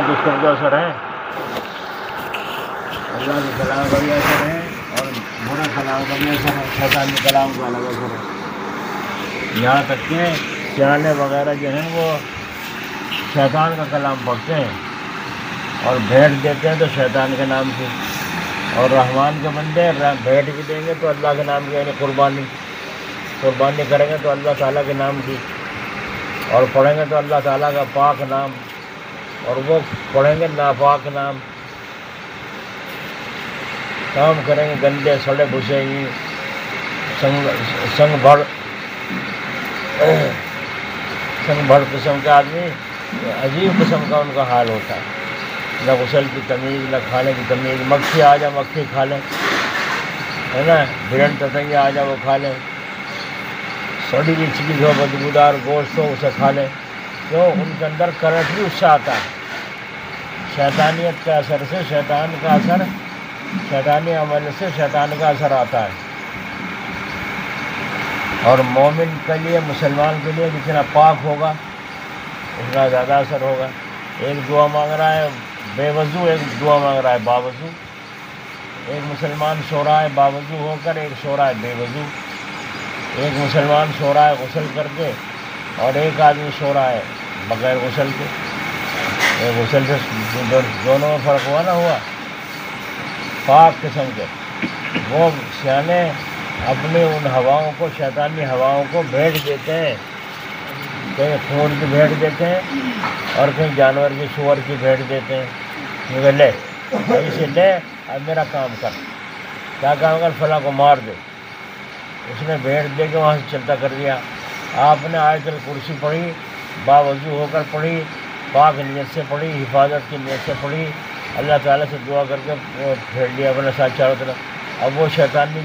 دشمن کا اثر ہے، اللہ کے کلام کا بھی اثر ہے اور برا کلام کا بھی اثر ہے، شیطانی کلام کا الگ اثر ہے۔ یہاں تک کہ سیانے وغیرہ جو ہیں وہ شیطان کا کلام پڑھتے ہیں اور بھیٹ دیتے ہیں تو شیطان کے نام کی، اور رحمان کے بندے بھیٹ بھی دیں گے تو اللہ کے نام کی، یعنی قربانی کریں گے تو اللہ تعالیٰ کے نام کی، اور پڑھیں گے تو اللہ تعالیٰ کا پاک نام، اور وہ پڑھیں گے ناپاک نام، کام کریں گے گندے سڑے گھسے ہی سنگ بھڑ قسم کے آدمی، عجیب قسم کا ان کا حال ہوتا ہے، نہ غسل کی تمیز نہ کھانے کی تمیز، مکھی آ جائے مکھی کھا لیں، ہے نا، بھرن تتنگی آ جائے وہ کھا لیں، سڑی ہوئی چیز ہو بدبودار گوشت ہو اسے کھا لیں، کیوں؟ ان کے اندر کرنٹ بھی اس سے آتا ہے، شیطانیت کے اثر سے، شیطان کا اثر، شیطانی عمل سے شیطان کا اثر آتا ہے۔ اور مومن کے لیے، مسلمان کے لیے جتنا پاک ہوگا اتنا زیادہ اثر ہوگا۔ ایک دعا مانگ رہا ہے بے وضو، ایک دعا مانگ رہا ہے باوضو، ایک مسلمان سو رہا ہے باوضو ہو کر، ایک سو رہا ہے بے وضو، ایک مسلمان سو رہا ہے غسل کر کے اور ایک آدمی سو رہا ہے بغیر غسل کے، ایک غسل سے دونوں میں فرق ہوا نہ ہوا، پاک قسم کے۔ وہ سیانے اپنی ان ہواؤں کو، شیطانی ہواؤں کو بھیٹ دیتے ہیں، کہیں خون کی بھیٹ دیتے ہیں اور کہیں جانور کی، سور کی بھیٹ دیتے ہیں، کیونکہ لے اسے لے اب میرا کام کر، کیا کام کر؟ فلاں کو مار دے۔ اس نے بھیٹ دے کے وہاں سے چلتا کر دیا۔ آپ نے آیت الکرسی پڑھی، باوضو ہو کر پڑھی، پاک نیت سے پڑھی، حفاظت کی نیت سے پڑھی، اللہ تعالیٰ سے دعا کر کے پھیر لیا اپنے ساتھ چاروں طرف، اب وہ شیطانی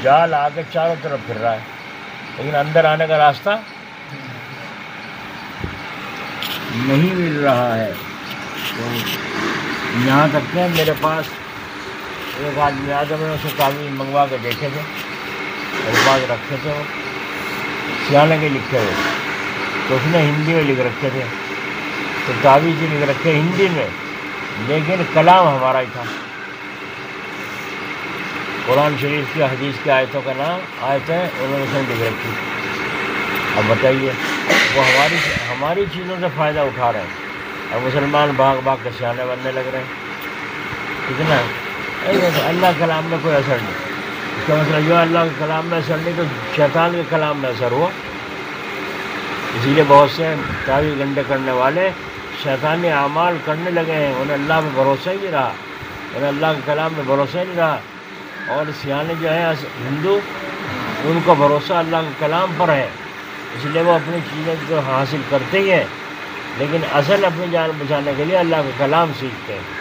جال آ کے چاروں طرف پھر رہا ہے، لیکن اندر آنے کا راستہ نہیں مل رہا ہے۔ تو یہاں تک کہ میرے پاس ایک آدمی آیا تھا، میں نے اسے تعویذ منگوا کے دیکھے تھے، میرے پاس رکھے تھے، وہ سیانے کے لکھے ہوئے، تو اس نے ہندی میں لکھ رکھے تھے، تو تعویذ لکھ رکھے ہندی میں، لیکن کلام ہمارا ہی تھا، قرآن شریف کی، حدیث کی آیتوں کا نام، آیتیں انہوں نے اس میں لکھ رکھی۔ اب بتائیے، وہ ہماری چیزوں سے فائدہ اٹھا رہے ہیں اور مسلمان بھاگ بھاگ کے سیانے بننے لگ رہے ہیں۔ کتنا اللہ کے کلام میں کوئی اثر نہیں، اس کا مطلب جو اللہ کے کلام میں اثر نہیں تو شیطان کے کلام میں اثر ہوا۔ اسی لیے بہت سے تعویذ گنڈے کرنے والے شیطانی اعمال کرنے لگے ہیں، انہیں اللہ میں بھروسہ ہی نہیں رہا، انہیں اللہ کے کلام میں بھروسہ ہی نہیں رہا۔ اور سیانے جو ہیں ہندو، ان کا بھروسہ اللہ کے کلام پر ہے، اس لیے وہ اپنی چیزیں تو حاصل کرتے ہی ہیں، لیکن اصل اپنی جان بچانے کے لیے اللہ کا کلام سیکھتے ہیں۔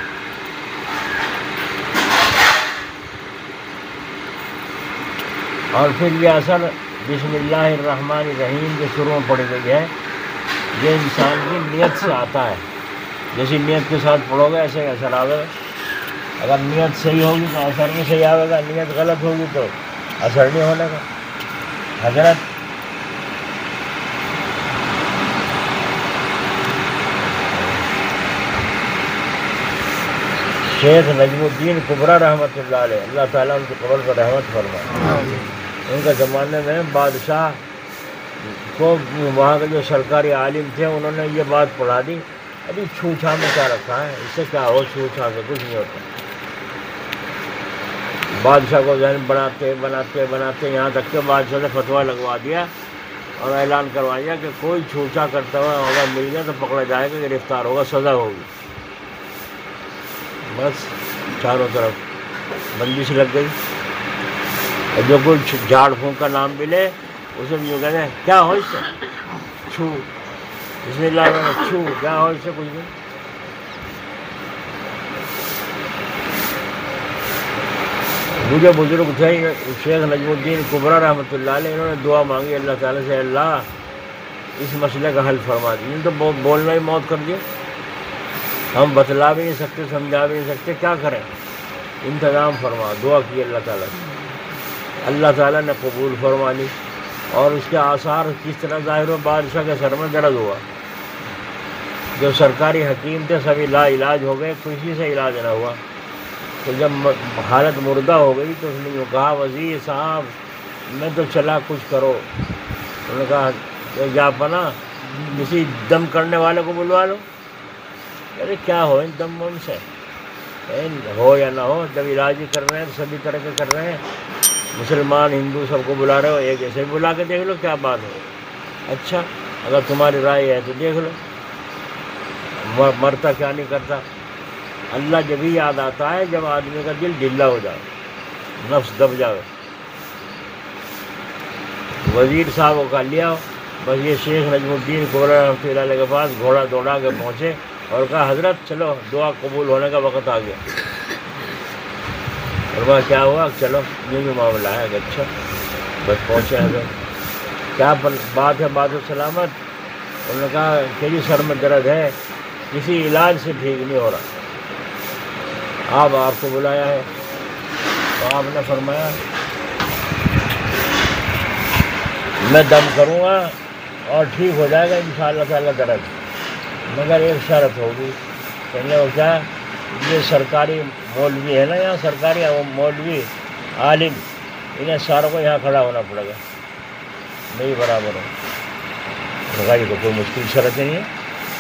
اور پھر یہ اثر بسم اللہ الرحمن الرحیم کے شروع میں پڑھی گئی ہے، یہ انسان کی نیت سے آتا ہے، جیسی نیت کے ساتھ پڑھو گے ایسے اثر آئے گا۔ اگر نیت صحیح ہوگی تو اثر بھی صحیح آئے گا، نیت غلط ہوگی تو اثر نہیں ہونے کا۔ حضرت شیخ نجم الدین کبریٰ رحمۃ اللہ علیہ، اللہ تعالیٰ ان کی قبر پر رحمت فرمائے، ان کے زمانے میں بادشاہ کو، وہاں کے جو سرکاری عالم تھے، انہوں نے یہ بات پڑھا دی، ابھی چھو چھا میں کیا رکھا ہے، اس سے کیا ہو، چھو چھا سے کچھ نہیں ہوتا۔ بادشاہ کو ذہن بناتے یہاں تک کہ بادشاہ نے فتویٰ لگوا دیا اور اعلان کروا دیا کہ کوئی چھو چھا کرتا ہوا اگر مل جائے تو پکڑا جائے گا، گرفتار ہوگا، سزا ہوگی۔ بس چاروں طرف بندش لگ گئی، اور جو کوئی جھاڑ پھونک کا نام ملے اسے بھی یوں کہتے ہیں کیا ہو اس سے، چھو، بسم اللہ میں چھو، کیا ہو اس سے، کچھ نہیں۔ مجھے بزرگ تھے شیخ نجم الدین کبریٰ رحمۃ اللہ علیہ، انہوں نے دعا مانگی اللہ تعالیٰ سے، اللہ اس مسئلے کا حل فرما دی، تو بولنا ہی موت کر دیا، ہم بتلا بھی نہیں سکتے، سمجھا بھی نہیں سکتے، کیا کریں، انتظام فرما۔ دعا کی اللہ تعالیٰ سے، اللہ تعالیٰ نے قبول فرما لی، اور اس کے آثار کس طرح ظاہر ہو، بادشاہ کے سر میں درد ہوا، جو سرکاری حکیم تھے سب لا علاج ہو گئے، کسی سے علاج نہ ہوا۔ تو جب حالت مردہ ہو گئی تو اس نے جو کہا وزیر صاحب میں تو چلا کچھ کرو۔ انہوں نے کہا کہ یا پنا کسی دم کرنے والے کو بلوا لو۔ ارے کیا ہو ان دم وم سے، ہو یا نہ ہو، جب علاج ہی کر رہے ہیں سبھی طرح کے کر رہے ہیں، مسلمان ہندو سب کو بلا رہے ہو، ایک ایسے ہی بلا کے دیکھ لو کیا بات ہو۔ اچھا اگر تمہاری رائے ہے تو دیکھ لو، مرتا کیا نہیں کرتا۔ اللہ جب ہی یاد آتا ہے جب آدمی کا دل ڈھیلا ہو جائے، نفس دب جائے۔ وزیر صاحب کو کہا لیا بس یہ شیخ نجم الدین کولا رحمۃ اللہ علیہ کے پاس گھوڑا دوڑا کے پہنچے اور کہا حضرت چلو دعا قبول ہونے کا وقت آ گیا۔ اور وہ کیا ہوا، چلو یہ معاملہ ہے کہ اچھا بس پہنچے حضرت، کیا بات ہے بات و سلامت۔ انہوں نے کہا کہ جی سر میں درد ہے، کسی علاج سے ٹھیک نہیں ہو رہا، آپ کو بلایا ہے۔ تو آپ نے فرمایا میں دم کروں گا اور ٹھیک ہو جائے گا انشاءاللہ تعالیٰ درد، مگر ایک شرط ہوگی۔ کہنے وہ کیا، یہ سرکاری مولوی ہے نا، یہاں سرکاری مولوی عالم، انہیں ساروں کو یہاں کھڑا ہونا پڑے گا، نہیں برابر ہو۔ سرکاری کو کوئی مشکل شرط نہیں ہے،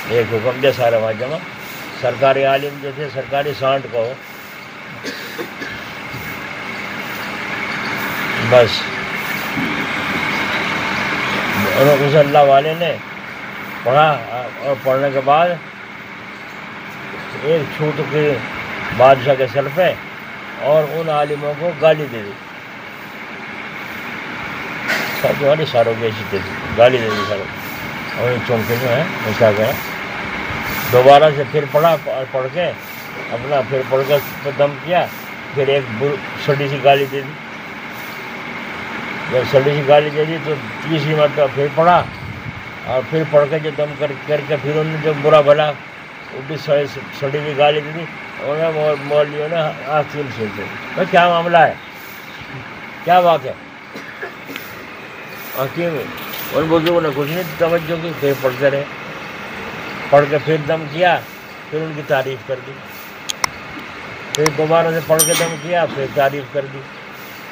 ایک حکم دے سارے وہاں جمع۔ سرکاری عالم جو تھے سرکاری سانٹ کو بس اس اللہ والے نے پڑھا، اور پڑھنے کے بعد ایک چھوٹ کے بادشاہ کے سر پہ اور ان عالموں کو گالی دے دی، سب والی ساروں کی ایسی گالی دے دی ساروں، اور چونکے جو ہے ایسا گیا۔ دوبارہ سے پھر پڑھا، پڑھ کے اپنا پھر پڑھ کے دم کیا، پھر ایک سڑی سی گالی دے دی۔ جب سڑی سی گالی دے دی تو تیسری مرتبہ پھر پڑھا، اور پھر پڑھ کے جو دم کر کے پھر انہوں نے جو برا بھلا وہ بھی سڑی ہوئی گالی دے دی۔ انہوں نے مولویوں نے آستین سنتے تو کیا معاملہ ہے، کیا بات ہے۔ حکیم ان بزرگوں نے کچھ نہیں توجہ کی، پھر پڑھتے رہے، پڑھ کے پھر دم کیا، پھر ان کی تعریف کر دی، پھر دوبارہ سے پڑھ کے دم کیا، پھر تعریف کر دی،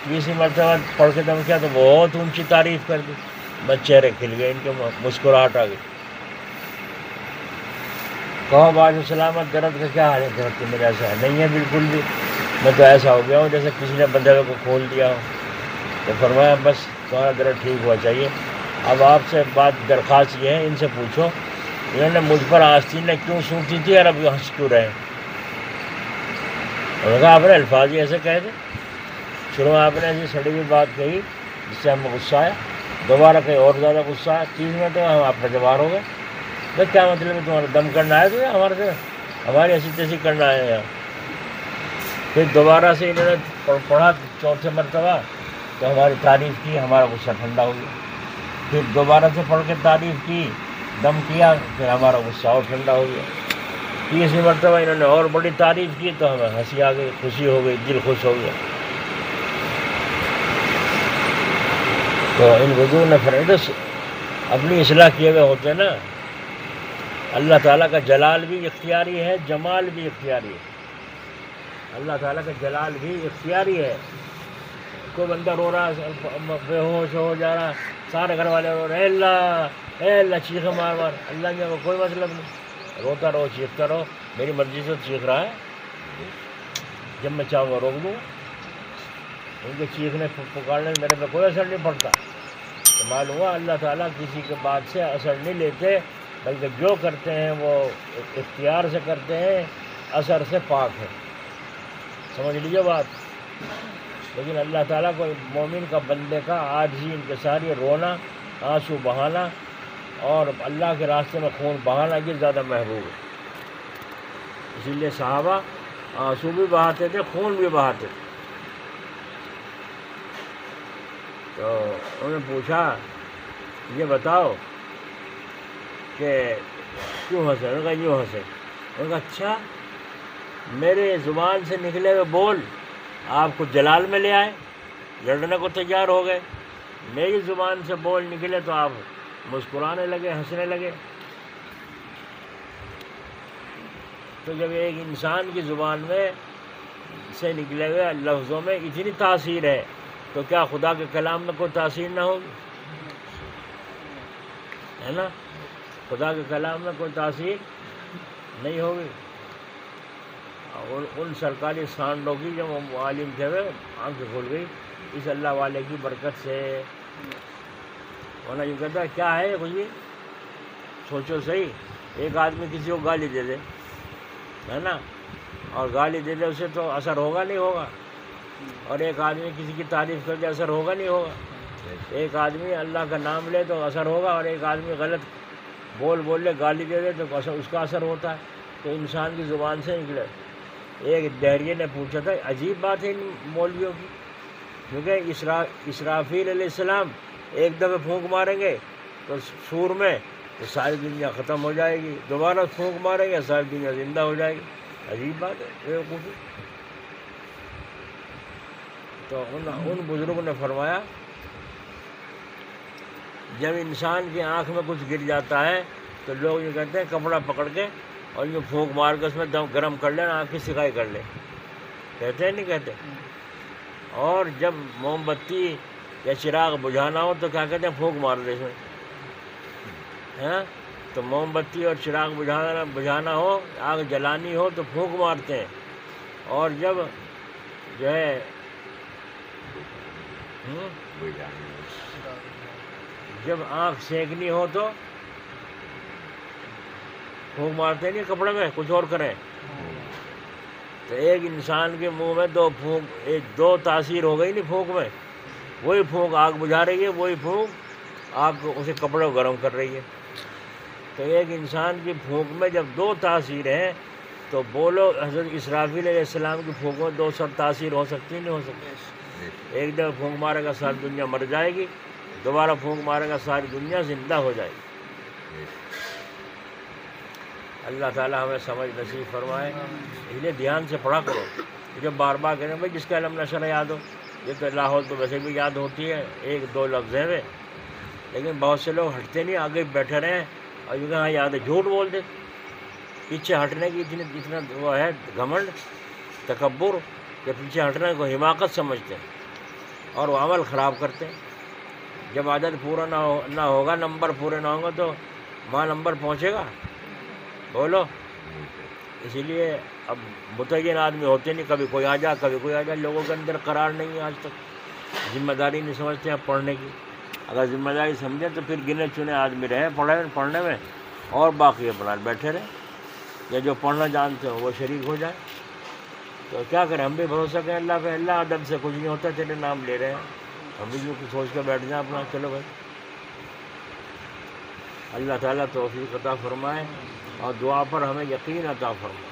تیسری مرتبہ پڑھ کے دم کیا تو بہت اونچی تعریف کر دی۔ بس چہرے کھل گئے ان کے، مسکراہٹ آ گئی۔ کہو باج سلامت درد کا کیا حال ہے؟ درد تو میرا ایسا ہے نہیں ہے بالکل بھی، میں تو ایسا ہو گیا ہوں جیسے کسی نے بندے کو کھول دیا ہو۔ تو فرمایا بس تمہارا درد ٹھیک ہوا چاہیے، اب آپ سے بات درخواست یہ ہے ان سے پوچھو انہوں نے مجھ پر آستین نے کیوں سونٹی تھی اور اب ہنس کیوں رہے۔ انہوں نے کہا آپ نے الفاظ ہی ایسے کہہ دے، شروع میں آپ نے ایسی سڑی ہوئی بات کہی جس سے ہمیں غصہ آیا، دوبارہ کہیں اور زیادہ غصہ آیا، تیس میں تو ہم آپ کا جواب ہو گئے۔ بھائی کیا مطلب ہے تمہارا دم کرنا آیا تو ہمارے سے ہماری ایسی تیسی کرنا آیا یہاں۔ پھر دوبارہ سے انہوں نے پڑھا چوتھے مرتبہ تو ہماری تعریف کی، ہمارا غصہ ٹھنڈا ہو گیا۔ پھر دوبارہ سے پڑھ کے تعریف کی، دم کیا، پھر ہمارا غصہ اور ٹھنڈا ہو گیا۔ تیسری مرتبہ انہوں نے اور بڑی تعریف کی تو ہمیں ہنسی آ گئی، خوشی ہو گئی، دل خوش ہو گیا۔ تو ان بزرگوں نے فرمایا اپنی اصلاح کیے ہوئے ہوتے نا، اللہ تعالیٰ کا جلال بھی اختیاری ہے، جمال بھی اختیاری ہے۔ اللہ تعالیٰ کا جلال بھی اختیاری ہے۔ کوئی بندہ رو رہا، بے ہوش ہو جا رہا، سارے گھر والے رو رہے اے اللہ چیخے مار مار، اللہ کے کوئی مطلب نہیں، روتا رہو چیختا رہو، میری مرضی سے چیخ رہا ہے، جب میں چاہوں گا روک دوں گا۔ ان کے چیخنے پکارنے میرے پہ کوئی اثر نہیں پڑتا۔ تو معلوم ہوا اللہ تعالیٰ کسی کے بات سے اثر نہیں لیتے، بلکہ جو کرتے ہیں وہ اختیار سے کرتے ہیں، اثر سے پاک ہے۔ سمجھ لیجیے بات۔ لیکن اللہ تعالیٰ کو مومن کا بندے کا عاجزی انکساری، رونا، آنسو بہانا اور اللہ کے راستے میں خون بہانا یہ زیادہ محبوب ہے۔ اسی لیے صحابہ آنسو بھی بہاتے تھے، خون بھی بہاتے تھے۔ تو انہوں نے پوچھا یہ بتاؤ کہ کیوں ہنسے؟ انہوں نے کہا یوں ہنسے۔ انہوں نے کہا اچھا میرے زبان سے نکلے ہوئے بول آپ کو جلال میں لے آئے، لڑنے کو تیار ہو گئے، میری زبان سے بول نکلے تو آپ مسکرانے لگے، ہنسنے لگے۔ تو جب ایک انسان کی زبان میں سے نکلے ہوئے لفظوں میں اتنی تاثیر ہے تو کیا خدا کے کلام میں کوئی تاثیر نہ ہوگی؟ ہے نا؟ خدا کے کلام میں کوئی تاثیر نہیں ہوگی. اور ان سرکاری سانڈوں کی جو عالم تھے ہوئے آنکھ کھل گئی اس اللہ والے کی برکت سے. ورنہ یہ کہتا ہے کیا ہے کچھ بھی سوچو صحیح. ایک آدمی کسی کو گالی دے دے، ہے نا، اور گالی دے دے اسے تو اثر ہوگا نہیں ہوگا. اور ایک آدمی کسی کی تعریف کر دے اثر ہوگا نہیں ہوگا. ایک آدمی اللہ کا نام لے تو اثر ہوگا، اور ایک آدمی غلط بول لے گالی دے دے تو اس کا اثر ہوتا ہے. تو انسان کی زبان سے نکلے. ایک دہریے نے پوچھا تھا، عجیب بات ہے ان مولویوں کی، کیونکہ اسرافیل علیہ السلام ایک دفعہ پھونک ماریں گے تو سور میں تو ساری دنیا ختم ہو جائے گی، دوبارہ پھونک ماریں گے ساری دنیا زندہ ہو جائے گی. عجیب بات ہے بیوقوفی. تو ان بزرگوں نے فرمایا جب انسان کی آنکھ میں کچھ گر جاتا ہے تو لوگ یہ کہتے ہیں کپڑا پکڑ کے اور یہ پھونک مار کے اس میں دم گرم کر لیں، آنکھ کی سکائی کر لیں. کہتے ہیں نہیں کہتے؟ اور جب موم بتی یا چراغ بجھانا ہو تو کیا کہتے ہیں؟ پھونک مار دے اس میں. ہاں، تو موم بتی اور چراغ بجھانا ہو، آگ جلانی ہو تو پھونک مارتے ہیں. اور جب جو ہے جب آنکھ سینکنی ہو تو پھونک مارتے نہیں کپڑے میں کچھ اور کریں. تو ایک انسان کے منہ میں دو تاثیر ہو گئی نہیں پھونک میں. وہی پھونک آگ بجھا رہی ہے، وہی پھونک آگ کو اسے کپڑے کو گرم کر رہی ہے. تو ایک انسان کی پھونک میں جب دو تاثیر ہیں تو بولو حضرت اسرافیل علیہ السلام کی پھونک میں دو سب تاثیر ہو سکتی نہیں ہو سکتی. ایک دفعہ پھونک مارے گا ساری دنیا مر جائے گی، دوبارہ پھونک مارے گا ساری دنیا زندہ ہو جائے گی. اللہ تعالیٰ ہمیں سمجھ نصیب فرمائے. اس لیے دھیان سے پڑھا کرو. جب بار بار کہتے ہیں بھائی جس کا علم نشر یاد ہو، یہ تو لاہور تو ویسے بھی یاد ہوتی ہے، ایک دو لفظ ہیں وہ. لیکن بہت سے لوگ ہٹتے نہیں، آگے بیٹھے رہے اور یہ کہاں یاد ہے، جھوٹ بول دے. پیچھے ہٹنے کی اتنا وہ ہے گھمنڈ، تکبر، کہ پیچھے ہٹنے کو حماقت سمجھتے ہیں اور وہ عمل خراب کرتے ہیں. جب عدد پورا نہ ہوگا، نمبر پورے نہ ہوں گے تو وہاں نمبر پہنچے گا. بولو. اسی لیے اب متعین آدمی ہوتے نہیں، کبھی کوئی آ جا کبھی کوئی آ جا. لوگوں کے اندر قرار نہیں ہے آج تک، ذمہ داری نہیں سمجھتے ہیں پڑھنے کی. اگر ذمہ داری سمجھیں تو پھر گنے چنے آدمی رہے پڑھنے میں، اور باقی اپنا بیٹھے رہے، یا جو پڑھنا جانتے ہو وہ شریک ہو جائے. تو کیا کریں، ہم بھی بھروسہ کریں اللہ پہ. اللہ ادب سے کچھ نہیں ہوتا، تیرے نام لے رہے ہیں، ہم بھی جو سوچ کے بیٹھ جائیں اپنا. چلو بھائی، اللہ تعالیٰ توفیق عطا فرمائے اور دعا پر ہمیں یقین عطا فرمائے.